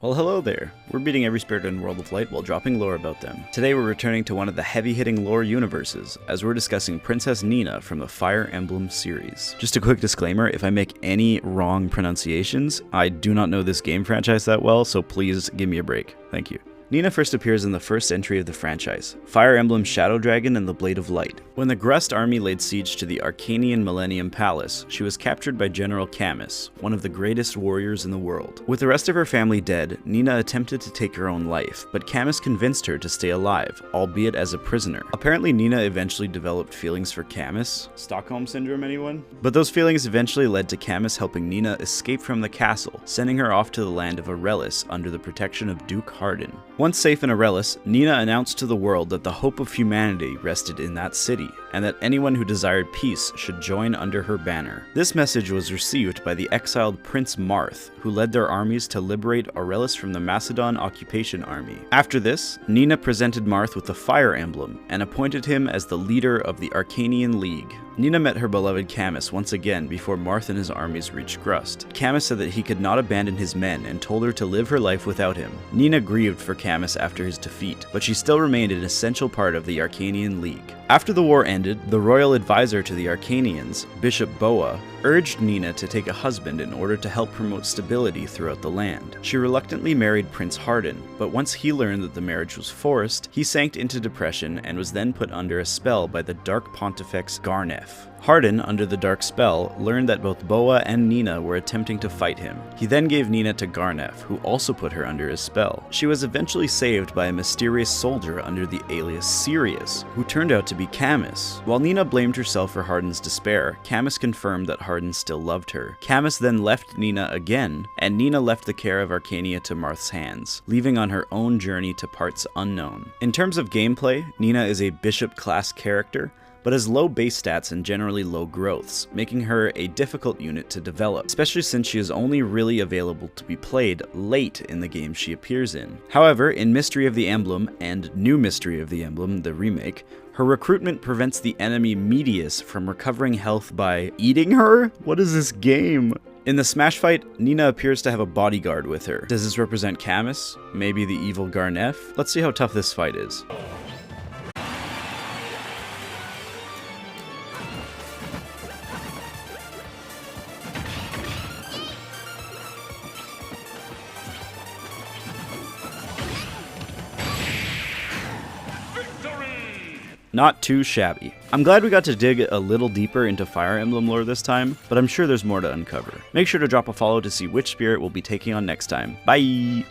Well, hello there. We're beating every spirit in World of Light while dropping lore about them. Today we're returning to one of the heavy-hitting lore universes, as we're discussing Princess Nina from the Fire Emblem series. Just a quick disclaimer, if I make any wrong pronunciations, I do not know this game franchise that well, so please give me a break. Thank you. Nina first appears in the first entry of the franchise, Fire Emblem Shadow Dragon and the Blade of Light. When the Grust army laid siege to the Arcanian Millennium Palace, she was captured by General Camus, one of the greatest warriors in the world. With the rest of her family dead, Nina attempted to take her own life, but Camus convinced her to stay alive, albeit as a prisoner. Apparently Nina eventually developed feelings for Camus. Stockholm Syndrome, anyone? But those feelings eventually led to Camus helping Nina escape from the castle, sending her off to the land of Aurelis under the protection of Duke Hardin. Once safe in Aurelis, Nina announced to the world that the hope of humanity rested in that city, and that anyone who desired peace should join under her banner. This message was received by the exiled Prince Marth, who led their armies to liberate Aurelis from the Macedon occupation army. After this, Nina presented Marth with the Fire Emblem, and appointed him as the leader of the Arcanian League. Nina met her beloved Camus once again before Marth and his armies reached Grust. Camus said that he could not abandon his men and told her to live her life without him. Nina grieved for Camus after his defeat, but she still remained an essential part of the Arcanian League. After the war ended, the royal advisor to the Arcanians, Bishop Boa, urged Nina to take a husband in order to help promote stability throughout the land. She reluctantly married Prince Hardin, but once he learned that the marriage was forced, he sank into depression and was then put under a spell by the Dark Pontifex Garnef. Hardin, under the dark spell, learned that both Boa and Nina were attempting to fight him. He then gave Nina to Garnef, who also put her under his spell. She was eventually saved by a mysterious soldier under the alias Sirius, who turned out to be Camus. While Nina blamed herself for Hardin's despair, Camus confirmed that Hardin still loved her. Camus then left Nina again, and Nina left the care of Arcania to Marth's hands, leaving on her own journey to parts unknown. In terms of gameplay, Nina is a bishop-class character, but has low base stats and generally low growths, making her a difficult unit to develop, especially since she is only really available to be played late in the game she appears in. However, in Mystery of the Emblem and New Mystery of the Emblem, the remake, her recruitment prevents the enemy Medius from recovering health by eating her? What is this game? In the Smash fight, Nina appears to have a bodyguard with her. Does this represent Camus? Maybe the evil Garnef? Let's see how tough this fight is. Not too shabby. I'm glad we got to dig a little deeper into Fire Emblem lore this time, but I'm sure there's more to uncover. Make sure to drop a follow to see which spirit we'll be taking on next time. Bye!